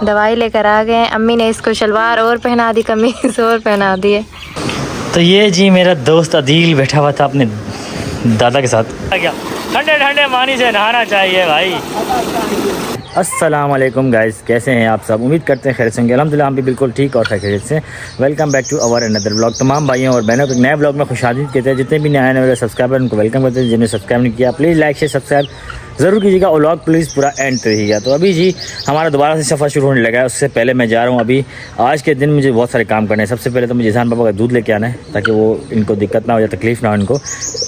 दवाई लेकर आ गए। अम्मी ने इसको शलवार और पहना दी, कमीज और पहना दी है। तो ये जी मेरा दोस्त अदील बैठा हुआ था अपने दादा के साथ। क्या ठंडे ठंडे पानी से नहाना चाहिए भाई। अस्सलाम वालेकुम गाइस, कैसे हैं आप सब? उम्मीद करते हैं खैर से होंगे। अल्हम्दुलिल्लाह हम भी बिल्कुल ठीक और खैरियत से। Welcome back to our another blog. तमाम भाइयों और बहनों को नए ब्लॉग में खुशामदीद कहते हैं। जितने भी नए आने वाले सब्सक्राइबर उनको वेलकम करते हैं। जिन्हें सब्सक्राइब नहीं किया प्लीज़ लाइक शेयर सब्सक्राइब ज़रूर कीजिएगा और व्लॉग प्लीज़ पूरा एंड रहिएगा। तो अभी जी हमारा दोबारा से सफ़र शुरू होने लगा है। उससे पहले मैं जा रहा हूँ अभी आज के दिन मुझे बहुत सारे काम करने हैं। सबसे पहले तो मुझे जहान बाबा का दूध लेके आना है ताकि वो इनको दिक्कत ना हो या तकलीफ़ ना हो इनको,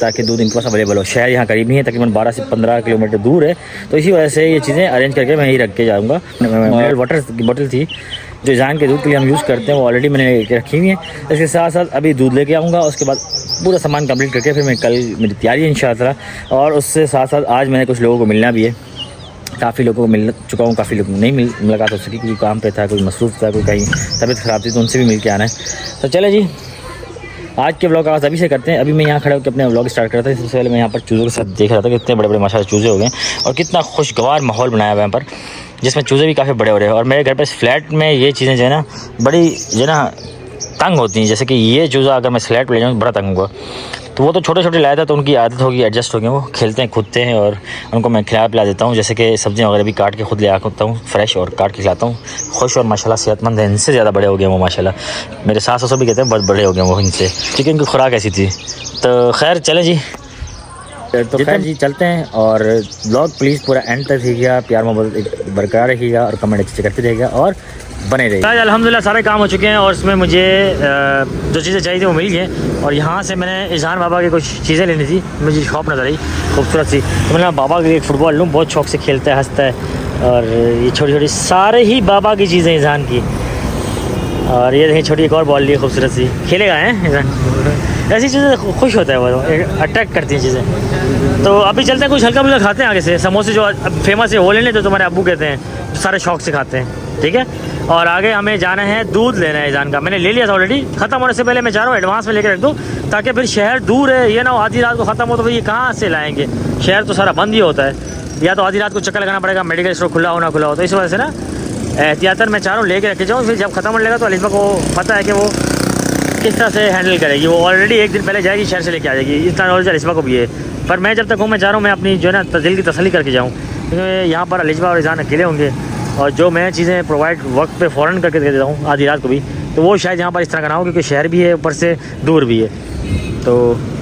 ताकि दूध इनके पास अवेलेबल हो। शहर यहाँ करीब नहीं है, तकरीबन 12 से 15 किलोमीटर दूर है। तो इसी वजह से ये चीज़ें अरेंज करके मैं यहीं रख के जाऊँगा। मिनरल वाटर की बोतल थी जो जहान के दूध के लिए हम यूज़ करते हैं, वो ऑलरेडी मैंने रखी हुई है। इसके साथ साथ अभी दूध लेके आऊँगा, उसके बाद पूरा सामान कंप्लीट करके फिर मैं कल मेरी तैयारी है इंशाअल्लाह। और उससे साथ साथ आज मैंने कुछ लोगों को मिलना भी है। काफ़ी लोगों को मिल चुका हूँ, काफ़ी लोग नहीं मुलाकात हो सकी क्योंकि काम पे था, कोई मसरूफ़ था, कोई कहीं तबीयत ख़राब थी, तो उनसे भी मिल के आना है। तो चले जी आज के ब्लॉग का आगाज़ अभी से करते हैं। अभी मैं यहाँ खड़ा होकर अपने ब्लॉग स्टार्ट करता था। सबसे पहले मैं यहाँ पर चूज़ों के साथ देख रहा था कि कितने बड़े बड़े माशाल्लाह चूज़े हो गए और कितना खुशगवार माहौल बनाया हुआ है यहाँ पर, जिसमें चूज़े भी काफ़ी बड़े हो रहे हैं। और मेरे घर पर इस फ्लैट में ये चीज़ें जो है ना बड़ी जो है ना तंग होती हैं। जैसे कि ये चूज़ा अगर मैं फ्लैट पर ले जाऊँ बड़ा तंग होगा, तो वो तो छोटे छोटे लाया था तो उनकी आदत होगी, एडजस्ट हो गए, वो खेलते हैं कूदते हैं और उनको मैं खिला पिला देता हूँ। जैसे कि सब्जियाँ वगैरह भी काट के खुद ले आता हूँ फ्रेश और काट के खिलाता हूँ। खुश और माशाल्लाह सेहतमंद है, इनसे ज़्यादा बड़े हो गए वो माशाल्लाह। मेरे सास ससुर भी कहते हैं बहुत बड़े हो गए वो इनसे, क्योंकि इनकी खुराक ऐसी थी। तो खैर चले जी, तो खैर जी चलते हैं। और ब्लॉग प्लीज़ पूरा एंड तक देखिएगा, प्यार मोहब्बत बरकरार रखिएगा और कमेंट अच्छे करते रहिएगा और बने रहिए। आज अल्हम्दुलिल्लाह सारे काम हो चुके हैं और उसमें मुझे जो चीज़ें चाहिए थी वो मिल गई। और यहाँ से मैंने इज़हान बाबा की कुछ चीज़ें लेनी थी, मुझे शॉप नज़र आई खूबसूरत सी। तो मैंने बाबा की एक फ़ुटबॉल लूँ, बहुत शौक से खेलता है, हंसता है। और ये छोटी छोटी सारे ही बाबा की चीज़ें इज़हान की। और ये देखिए छोटी एक और बॉल ली खूबसूरत सी, खेलेगा है ऐसी चीज़ें खुश होता है, वो अट्रैक्ट करती हैं चीज़ें। तो अभी चलते हैं, कुछ हल्का फुल्का खाते हैं आगे से। समोसे जो फेमस है वो लेने जो तुम्हारे अब्बू कहते हैं, जो सारे शौक से खाते हैं, ठीक है। और आगे हमें जाना है, दूध लेना है इज़हान का। मैंने ले लिया था ऑलरेडी, ख़त्म होने से पहले मैं चाह रहा हूँ एडवांस में लेकर रख दूँ, ताकि फिर शहर दूर है, ये ना आधी रात को ख़त्म हो तो फिर ये कहाँ से लाएंगे। शहर तो सारा बंद ही होता है, या तो आधी रात को चक्कर लगाना पड़ेगा, मेडिकल स्टोर खुला हो ना खुला हो। तो इस वजह से ना एहतियातन मैं चाह रहा हूँ लेके रखे जाऊँ। फिर जब ख़त्म होने लगा तो अलीफा को पता है कि वो किस तरह से हैंडल करेगी। वो ऑलरेडी एक दिन पहले जाएगी, शहर से लेके आ जाएगी, इतना नॉलेज अलीफा को भी है। पर मैं जब तक हूँ मैं चाह रहा हूँ मैं अपनी जो है ना दिल की तसल्ली करके जाऊँ, क्योंकि यहाँ पर अलीफा और इज़हान अकेले होंगे और जो मैं चीज़ें प्रोवाइड वक्त पे फ़ौरन करके दे देता हूँ आधी रात को भी, तो वो शायद यहाँ पर इस तरह का ना हो, क्योंकि शहर भी है ऊपर से दूर भी है। तो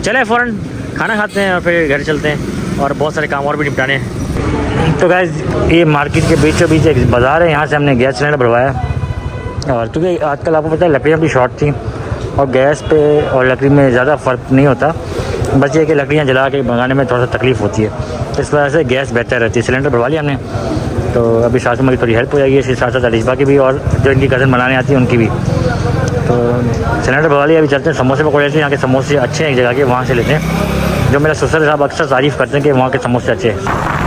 चले फ़ौरन खाना खाते हैं और फिर घर चलते हैं और बहुत सारे काम और भी निपटाने हैं। तो गाइस ये मार्केट के बीचों बीच एक बाज़ार है, यहाँ से हमने गैस सिलेंडर भरवाया। और क्योंकि आजकल आपको पता है लकड़ियाँ भी शॉर्ट थी और गैस पे और लकड़ी में ज़्यादा फ़र्क नहीं होता, बस ये कि लकड़ियाँ जला के मंगाने में थोड़ा सा तकलीफ़ होती है, इस वजह से गैस बेहतर रहती है। सिलेंडर भरवा लिया हमने, तो अभी सासू माँ की थोड़ी हेल्प हो जाएगी, इसके साथ साथ अलीफा की भी और जो इनकी कज़न बनाने आती है उनकी भी। तो सिलेंडर भरवा लिया, अभी चलते हैं समोसे पकड़ लेते हैं। यहाँ के समोसे अच्छे हैं एक जगह के, वहाँ से लेते हैं। जो मेरा ससुर साहब अक्सर तारीफ़ करते हैं कि वहाँ के समोसे अच्छे हैं।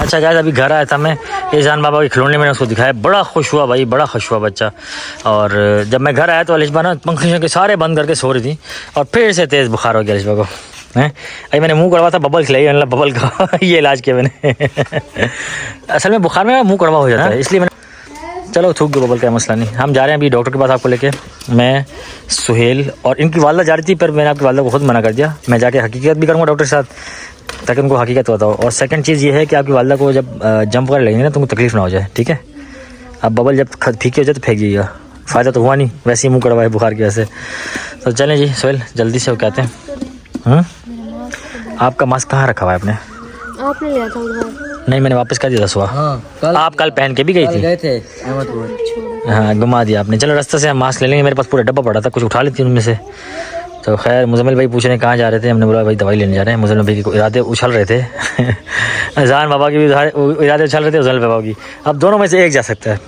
अच्छा गाइस अभी घर आया था मैं, इज़हान बाबा के खिलौने मैंने उसको दिखाया, बड़ा खुश हुआ भाई, बड़ा खुश हुआ बच्चा। और जब मैं घर आया तो अलिशबा ना पंखे के सारे बंद करके सो रही थी और फिर से तेज़ बुखार हो गया अलिशबा को हैं। अभी मैंने मुंह कड़वा था, बबल खिलाई मतलब बबल का ये इलाज किया मैंने असल में बुखार में मुंह कड़वा हो जाता है, इसलिए मैंने चलो थूक दो, बबल का मसला नहीं। हम जा रहे हैं अभी डॉक्टर के पास आपको लेके, मैं सुहेल और इनकी वालदा जा रही थी, पर मैंने आपकी वालदा को खुद मना कर दिया। मैं जाके हकीकत भी करूँगा डॉक्टर के साथ ताकि उनको हकीकत बताओ। और सेकंड चीज़ ये है कि आपकी वालदा को जब जंप वगैरह लगेंगे ना तो उनको तकलीफ़ ना हो जाए, ठीक है। अब बबल जब ठीक हो जाए तो फेंक दीजिएगा, फ़ायदा तो हुआ नहीं, वैसे ही मुँह कड़वा है बुखार की वजह से। तो चलें जी सोहेल जल्दी से, वो कहते हैं आपका मास्क कहाँ रखा हुआ है आपने? आपने लिया था उधर? नहीं मैंने वापस कर दिया था सुबह। हाँ, आप कल पहन के भी गई थी? गए थे अहमदपुर। हाँ घुमा दिया आपने। चलो रास्ते से हम मास्क ले लेंगे, मेरे पास पूरा डब्बा पड़ा था, कुछ उठा लेती उनमें से। तो खैर मुजम्मिल भाई पूछ रहे हैं कहाँ जा रहे थे, हमने बोला भाई दवाई लेने जा रहे हैं। मुजम्मिल भाई के इरादे उछल रहे थे इज़हान बाबा की भी इरादे उछल रहे थे, मुजम्मिल बाबा की। अब दोनों में से एक जा सकता है,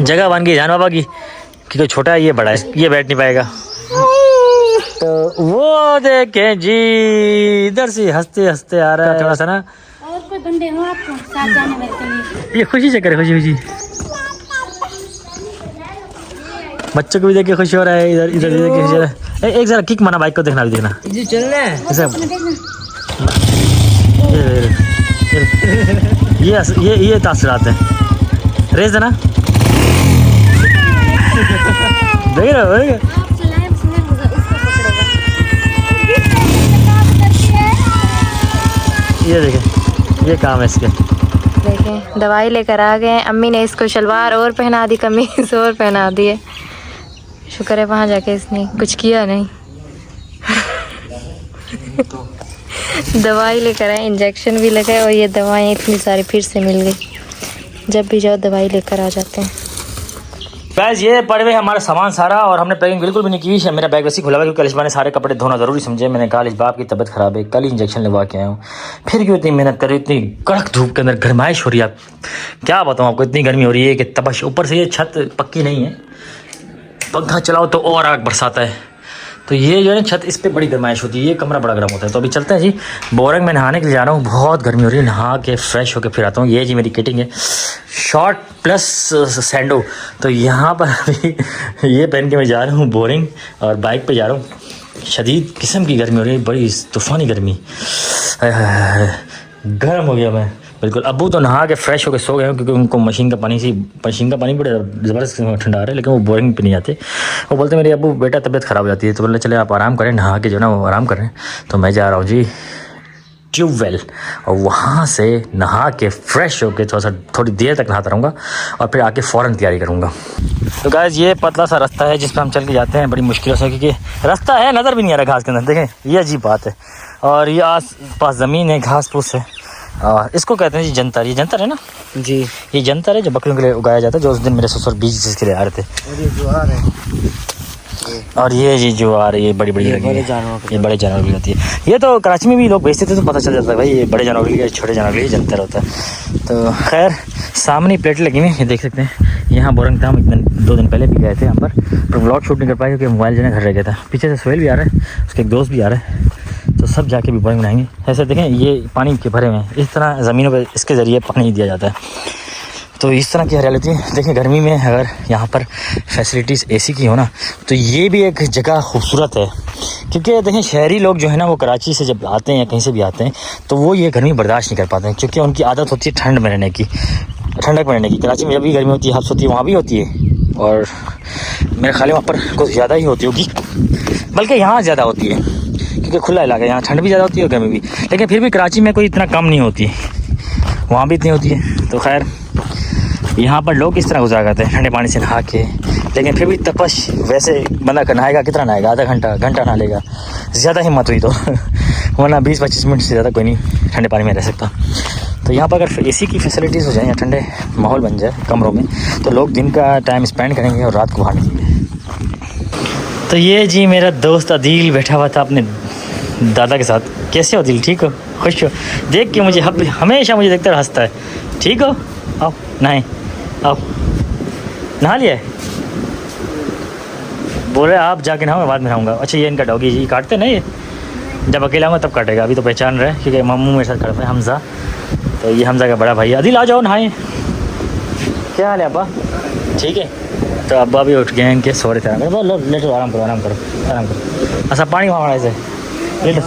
जगह बन गई इज़हान बाबा की, क्योंकि छोटा है ये बड़ा है, ये बैठ नहीं पाएगा। तो वो देखें जी, इधर से हंसते हंसते आ रहा है थोड़ा सा ना। और कोई बंदे हो आपको साथ जाने वाले के लिए? ये खुशी से करे, खुशी खुशी बच्चों को भी देख के खुश हो रहा है, इधर इधर देख के खुश हो रहा है। एक जरा किक माना, बाइक को देखना, भी देखना जी चलना है। ये तासरात है, रेस है ना। देख रहे हो, आप चलाएं, इसको पकड़ेगा। ये देखें, ये काम है इसके। देखें दवाई लेकर आ गए। अम्मी ने इसको शलवार और पहना दी, कमीज और पहना दी है। शुक्र है वहाँ जाके इसने कुछ किया नहीं। दवाई लेकर आए, इंजेक्शन भी लगाए और ये दवाएं इतनी सारी फिर से मिल गई। जब भी जाओ दवाई लेकर आ जाते हैं। गाइस ये पड़े हुए हमारा सामान सारा, और हमने पैकिंग बिल्कुल भी नहीं की है। मेरा बैग वैसे खुला हुआ क्योंकि अलिशबा ने सारे कपड़े धोना ज़रूरी समझे। मैंने कहा अलिशबा की तबीयत ख़राब है, कल ही इंजेक्शन लगवा के आया हूँ, फिर क्यों इतनी मेहनत कर रही, इतनी कड़क धूप के अंदर गर्माइश हो रही है। क्या बताऊँ आपको, इतनी गर्मी हो रही है कि तबश। ऊपर से ये छत पक्की नहीं है, पंखा चलाओ तो और आग बरसाता है। तो ये जो है छत, इस पर बड़ी गर्माइश होती है, ये कमरा बड़ा गर्म होता है। तो अभी चलते हैं जी, बोरंग में नहाने के लिए जा रहा हूँ। बहुत गर्मी हो रही है, नहा के फ्रेश होकर फिर आता हूँ। ये जी मेरी किटिंग है, शॉर्ट प्लस सैंडो। तो यहाँ पर अभी ये पहन के मैं जा रहा हूँ बोरिंग, और बाइक पे जा रहा हूँ। शदीद किस्म की गर्मी हो रही है, बड़ी तूफ़ानी गर्मी, गर्म हो गया मैं बिल्कुल। अबू तो नहा के फ्रेश होकर सो गए क्योंकि उनको मशीन का पानी बड़े ज़बरदस्त ठंडा आ रहा है, लेकिन वो बोरिंग पे नहीं जाते। वो बोलते मेरे अबू बेटा तबीयत ख़राब हो जाती है, तो बोले चले आप आराम करें, नहा के जो ना वो आराम करें। तो मैं जा रहा हूँ जी ट्यूबवेल, और वहाँ से नहा के फ्रेश होकर थोड़ी देर तक नहाता रहूँगा, और फिर आके फ़ौरन तैयारी करूँगा। तो गाइस ये पतला सा रास्ता है जिस पर हम चल के जाते हैं बड़ी मुश्किलों से, क्योंकि रास्ता है नज़र भी नहीं आ रहा घास के अंदर। देखें ये अजीब बात है। और ये आस पास ज़मीन है, घास फूस है। इसको कहते हैं जी जंतर। ये जंतर है ना जी, ये जंतर है जो बकरियों के लिए उगाया जाता है, जो उस दिन मेरे ससुर बीज जिसके लिए आ रहे थे। और ये ज्वार है, और ये जी ज्वार, ये बड़ी बड़ी लगी है, ये बड़े जानवर की होती है। ये तो कराची में भी लोग बेचते थे, तो पता चल जाता है भाई ये बड़े जानवर के लिए, छोटे जानवर के लिए जंतर होता है। तो खैर सामने प्लेट लगी हुई, ये देख सकते हैं। यहाँ बोरंग था, हम 2 दिन पहले भी गए थे यहाँ पर व्लॉग शूट नहीं कर पाए क्योंकि मोबाइल जो है घर रह गया था। पीछे से सोहेल भी आ रहा है, उसके एक दोस्त भी आ रहा है, तो सब जाके भी बोरिंग बनाएंगे। ऐसे देखें ये पानी के भरे हुए हैं, इस तरह ज़मीनों पर इसके ज़रिए पानी दिया जाता है। तो इस तरह की हरियाली है। देखें गर्मी में अगर यहाँ पर फैसिलिटीज़ एसी की हो ना, तो ये भी एक जगह खूबसूरत है। क्योंकि देखें शहरी लोग जो है ना, वो कराची से जब आते हैं या कहीं से भी आते हैं, तो वो ये गर्मी बर्दाश्त नहीं कर पाते हैं, क्योंकि उनकी आदत होती है ठंड में रहने की, ठंडक में रहने की। कराची में जब भी गर्मी होती है, हब्स होती है, वहाँ भी होती है, और मेरे ख्याल वहाँ पर कुछ ज़्यादा ही होती होगी, बल्कि यहाँ ज़्यादा होती है क्योंकि खुला इलाका है। यहाँ ठंड भी ज़्यादा होती है और गर्मी भी, लेकिन फिर भी कराची में कोई इतना कम नहीं होती है, वहाँ भी इतनी होती है। तो खैर यहाँ पर लोग इस तरह गुजारा करते हैं ठंडे पानी से नहा के, लेकिन फिर भी तपश वैसे बंदा नहाएगा कितना नहाएगा, आधा घंटा नहा लेगा, ज़्यादा हिम्मत हुई तो वरना 20-25 मिनट से ज़्यादा कोई नहीं ठंडे पानी में रह सकता। तो यहाँ पर अगर एसी की फैसिलिटीज़ हो जाए या ठंडे माहौल बन जाए कमरों में, तो लोग दिन का टाइम स्पेंड करेंगे और रात को बाहर निकलेंगे। तो ये जी मेरा दोस्त अदील बैठा हुआ था अपने दादा के साथ। कैसे हो दिल, ठीक हो, खुश हो? देख के मुझे हमेशा मुझे देखता और हंसता है। ठीक हो, आओ नहाए, आओ नहा लिया है। बोल रहे आप जाके नहाओ, मैं बाद में नहाऊंगा। अच्छा ये इनका डॉगी जी काटते नहीं, ये जब अकेला होगा तब काटेगा, अभी तो पहचान रहे हैं क्योंकि मामू मेरे साथ खड़ा है हमज़ा। तो ये हमज़ा का बड़ा भाई अदील, आ जाओ नहाए। क्या हाल है अब्बा, ठीक है? तो अब्बा भी उठ गए हैं, इनके सो रहे थे। लेटो, आराम करो आराम करो आराम करो। अच्छा पानी वहाँ ऐसे लेटो।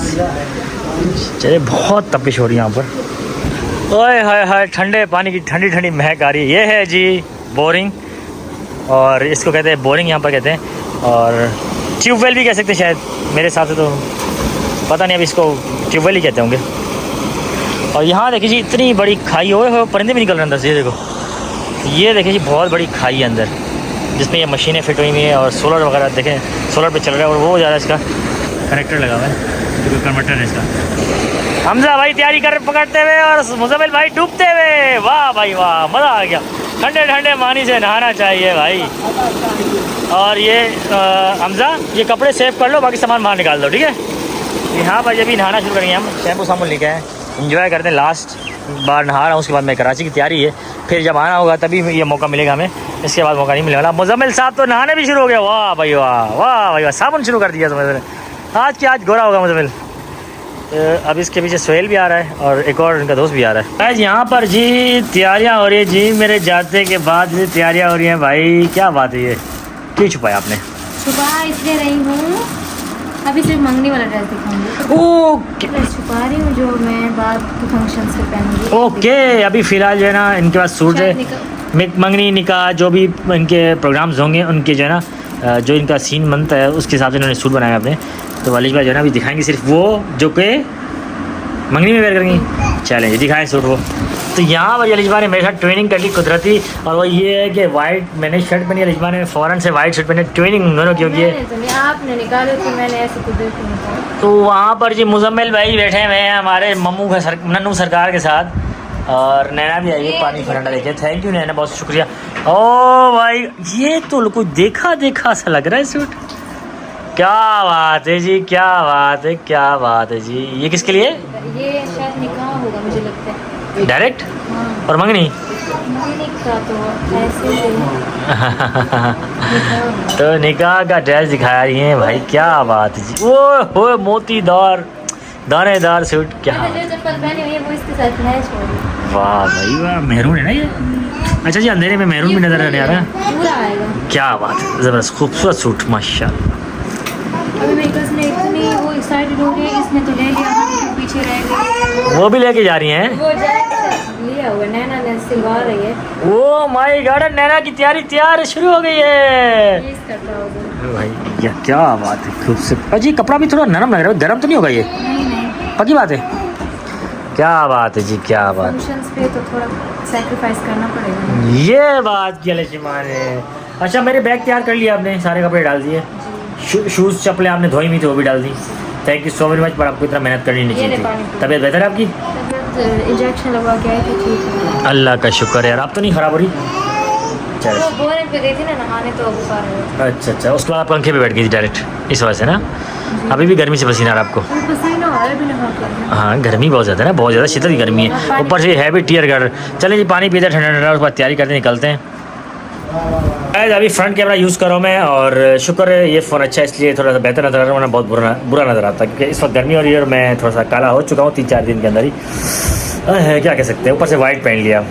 चलिए बहुत तपिश हो रही है यहाँ पर। ओए हाय हाय, ठंडे पानी की ठंडी ठंडी महक आ रही है। ये है जी बोरिंग, और इसको कहते हैं बोरिंग यहाँ पर कहते हैं, और ट्यूबवेल भी कह सकते हैं शायद, मेरे हिसाब से तो पता नहीं, अब इसको ट्यूबवेल ही कहते होंगे। और यहाँ देखिए जी इतनी बड़ी खाई हो, परिंदे भी निकल रहे हैं अंदर से। ये देखो, ये देखिए जी बहुत बड़ी खाई है अंदर, जिसमें ये मशीनें फिट हुई हुई हैं, और सोलर वगैरह देखें सोलर पे चल रहा है, और वो ज़्यादा इसका कनेक्टर लगा हुआ है, जो कन्वर्टर है इसका। हमजा भाई तैयारी कर पकड़ते हुए, और मुज़म्मिल भाई डूबते हुए। वाह भाई वाह, मज़ा आ गया। ठंडे ठंडे पानी से नहाना चाहिए भाई। और ये हमजा ये कपड़े सेव कर लो, बाकी सामान बाहर निकाल दो, ठीक है? यहाँ पर जब भी नहाना शुरू करेंगे हम, शैम्पू सामान लेके आए, इंजॉय करते हैं। लास्ट बार नहा रहा हूँ, उसके बाद मैं कराची की तैयारी है, फिर जब आना होगा तभी ये मौका मिलेगा हमें, इसके बाद मौका नहीं मिलेगा। मुज़म्मिल साहब तो नहाने भी शुरू हो गया। वाह भाई वाह, वाह भाई वाह, साबुन शुरू कर दिया समझ रहे। आज गोरा होगा मुजमिल। अब इसके पीछे सोहेल भी आ रहा है और एक और इनका दोस्त भी आ रहा है। गाइस यहाँ पर जी तैयारियाँ हो रही है जी, मेरे जाते के बाद जी तैयारियाँ हो रही हैं भाई। क्या बात है, ये क्यों छुपाया आपने? छुपा इसलिए रही हूँ, अभी सिर्फ मंगनी वाला ड्रेस दिखाऊंगी। ओके ड्रेस छुपा रही हूँ जो मैं बाद के फंक्शन से पहनूंगी। ओके, अभी फ़िलहाल जो है ना इनके पास सूट है, मंगनी निकाह जो भी इनके प्रोग्राम्स होंगे उनके जो है ना जो इनका सीन बनता है उसके हिसाब से इन्होंने सूट बनाया अपने। तो वालिश भाई जो है ना अभी दिखाएंगे सिर्फ वो जो कि मंगनी में वेयर करेंगी। चलें दिखाएं सूट वो। तो यहाँ पर अलिशबा ने मेरे साथ ट्रेनिंग कर ली कुदरती, और वो ये है कि वाइट मैंने शर्ट पहनी, अलिशबा ने फ़ौरन से वाइट शर्ट पहने। ट्रेनिंग दोनों क्योंकि आपने निकाले तो मैंने ऐसे कुदरती निकाला। तो वहाँ पर जी मुजम्मिल भाई बैठे हुए हैं हमारे मम्मू का नन्नू सरकार के साथ, और नैना भी आई है पानी फराना लेके। थैंक यू नैना, बहुत शुक्रिया। ओ भाई ये तो कुछ देखा देखा सा लग रहा है सूट। क्या बात है जी, क्या बात है, क्या बात है जी। ये किसके लिए? ये शायद निकाह होगा मुझे लगता है। डायरेक्ट? हाँ। और मंगनी? मंगनी का तो ऐसे ही तो निकाह का ड्रेस दिखा रही हैं भाई, क्या बात है जी। ओ मोतीदार दानेदार सूट, क्या जो चप्पल पहनी हुई है वो इसके साथ मैच हो रही है। वाह भाई वाह, मेहरून है ना ये? अच्छा जी अंधेरे में मेहरून भी नजर आने आ रहा है। पूरा आएगा। क्या बात है, ज़बरदस्त खूबसूरत सूट माशाल्लाह। अभी मेरी कज़न ने इतनी वो एक्साइटेड हो गई, इसने तो ले लिया, पीछे रह गई। वो भी लेके जा रही हैं? वो लिया हुआ नैना ने सिलवा रही है। ओ माय गॉड, नैना की तैयारी शुरू हो गई है इसका ट्राउजर। भाई। या क्या बात है, खूबसूरत। अजी कपड़ा भी थोड़ा नरम लग रहा है, गर्म तो नहीं होगा ये? नहीं पक्की बात है। क्या बात है जी, क्या बात। फंक्शंस पे तो थोड़ा सैक्रिफाइस करना पड़ेगा। ये बात की अलिशमा ने। अच्छा मेरे बैग तैयार कर लिया आपने, सारे कपड़े डाल दिए, शूज़ चप्पलें आपने धोई हुई थी वो भी डाल दी। Thank you so very much, पर आपको इतना मेहनत करनी नहीं चाहिए थी। तबीयत बेहतर है आपकी? इंजेक्शन लगवा के आई थी, ठीक है। अल्लाह का शुक्र है यार, आप तो नहीं ख़राब हो रही? चलो वो बोरिंग पे गई थी ना नहाने, तो बुखार हो। अच्छा, उसके बाद आप पंखे पे बैठ गई थी डायरेक्ट, इस वजह से ना? अभी भी गर्मी से पसीना आ रहा है आपको? पसीना हो रहा है, भी नहा के। हाँ गर्मी बहुत ज़्यादा है ना, बहुत ज़्यादा शिद्दत की गर्मी है, ऊपर से हैवी टीयर गढ़। चलें जी पानी पीते ठंडा ठंडा, उसके बाद तैयारी करते निकलते हैं। अभी फ्रंट कैमरा यूज़ कर रहा हूँ मैं, और शुक्र है ये फ़ोन अच्छा इसलिए थोड़ा सा बेहतर नज़र आ रहा है, वरना बहुत बुरा नज़र आता है, क्योंकि इस वक्त गर्मी हो रही है और मैं थोड़ा सा काला हो चुका हूँ 3-4 दिन के अंदर ही। क्या कह सकते हैं, ऊपर से वाइट पहन लिया।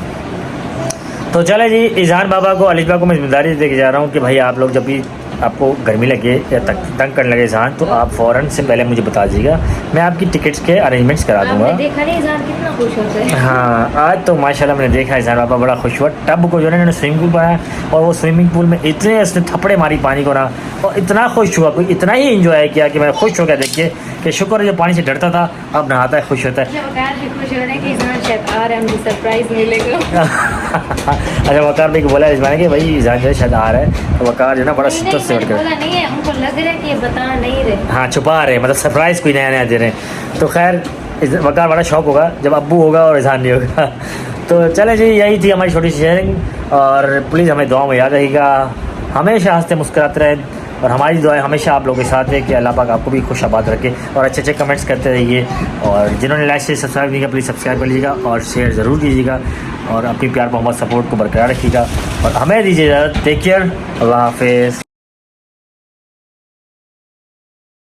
तो चले जी, इज़हान बाबा को अलिशबा को मैं जिम्मेदारी दे के जा रहा हूँ कि भाई आप लोग जब भी आपको गर्मी लगे या तंग करने लगे इज़हान, तो आप फ़ौरन से पहले मुझे बता दीजिएगा, मैं आपकी टिकट्स के अरेंजमेंट्स करा दूँगा। आपने देखा नहीं इज़हान कितना खुश होता है। हाँ आज तो माशाल्लाह मैंने देखा इज़हान बाबा बड़ा खुश हुआ। टब को जो है ना स्विमिंग पूल बनाया, और वो स्विमिंग पूल में इतने उसने थप्पड़े मारी पानी को ना, और इतना खुश हुआ, कोई इतना ही इंजॉय किया कि मैं खुश हो गया देख के कि शुक्र है जो पानी से डरता था अब नहाता है, खुश होता है। अच्छा वकार भाई को बोला इस बार कि भाई इज़हान जो है शायद आ रहा है, तो वकार जो है ना बड़ा शिद्दत से बोला नहीं है, उनको लग रहा है कि ये बता नहीं रहे। हाँ छुपा रहे, मतलब सरप्राइज़ कोई नया दे रहे हैं। तो खैर वकार बड़ा शौक होगा जब अब्बू होगा और इज़हान नहीं होगा। तो चले जी, यही थी हमारी छोटी सी शेयरिंग, और प्लीज़ हमें दुआ में याद रहिएगा, हमेशा हंसते मुस्कुराते रहें, और हमारी दुआएं हमेशा आप लोगों के साथ है कि अल्लाह पाक आपको भी खुश आबाद रखे, और अच्छे अच्छे कमेंट्स करते रहिए, और जिन्होंने लाइक से सब्सक्राइब नहीं किया प्लीज़ सब्सक्राइब कर लीजिएगा, और शेयर ज़रूर कीजिएगा, और अपनी प्यार मोहब्बत सपोर्ट को बरकरार रखिएगा, और हमें दीजिए इजाज़त। टेक केयर, अल्लाह हाफिज़।